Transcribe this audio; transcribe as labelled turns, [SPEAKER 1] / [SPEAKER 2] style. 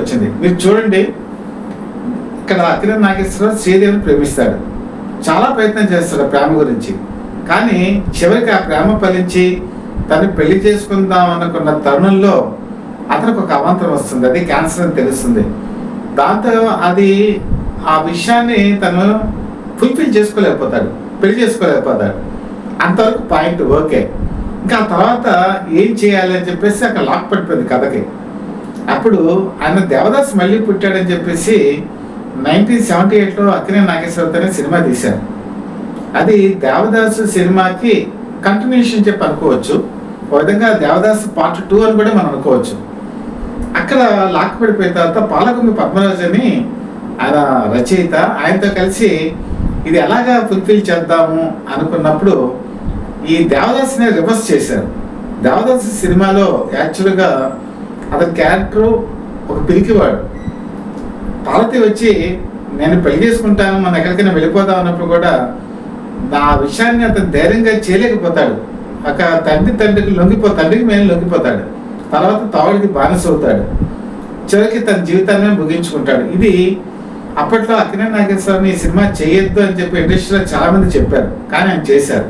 [SPEAKER 1] వచ్చింది. మీరు చూడండి, ఇక్కడ అక్కినేని నాగేశ్వరరావు శ్రీదేవిని ప్రేమిస్తాడు, చాలా ప్రయత్నం చేస్తాడు ప్రేమ గురించి. కానీ చివరికి ఆ ప్రేమ ఫలించి తను పెళ్లి చేసుకుందాం అనుకున్న తరుణంలో అతనికి ఒక అవాంతరం వస్తుంది. అది క్యాన్సర్ అని తెలుస్తుంది. దాంతో అది ఆ విషయాన్ని తను ఫుల్ఫిల్ చేసుకోలేకపోతాడు, పెళ్లి చేసుకోలేకపోతాడు. అంతవరకు పాయింట్ ఓకే. ఇంకా ఆ తర్వాత ఏం చేయాలి అని చెప్పేసి అక్కడ లాక్ పడిపోయింది కథకి. అప్పుడు ఆయన దేవదాస్ మళ్ళీ పుట్టాడని చెప్పేసి 1978లో అక్కినేని నాగేశ్వరరావుతోనే సినిమా తీశారు. అది దేవదాసు సినిమాకి కంటిన్యూషన్ చెప్పి అనుకోవచ్చు. ఒక విధంగా దేవదాసు పార్ట్ 2 అని కూడా మనం అనుకోవచ్చు. అక్కడ లాక్ పడిపోయిన తర్వాత పాలకొంగు పద్మరాజు అని ఆయన రచయిత, ఆయనతో కలిసి ఇది ఎలాగా ఫుల్ఫిల్ చేద్దాము అనుకున్నప్పుడు ఈ దేవదాసుని రివర్స్ చేశారు. దేవదాసు సినిమాలో యాక్చువల్గా అతని క్యారెక్టరు ఒక పిరికివాడు. పార్వతి వచ్చి నేను పెళ్లి చేసుకుంటాను, మనం ఎక్కడికైనా వెళ్ళిపోదాం అన్నప్పుడు కూడా నా విషయాన్ని అతను ధైర్యంగా చేయలేకపోతాడు. ఒక తండ్రికి మేము లొంగిపోతాడు. తర్వాత తావుడికి బానిస అవుతాడు. చివరికి తన జీవితాన్ని ముగించుకుంటాడు. ఇది అప్పట్లో అక్కినేని నాగేశ్వరరావుని ఈ సినిమా చేయొద్దు అని చెప్పి ఇండస్ట్రీలో చాలా మంది చెప్పారు, కానీ ఆయన చేశారు.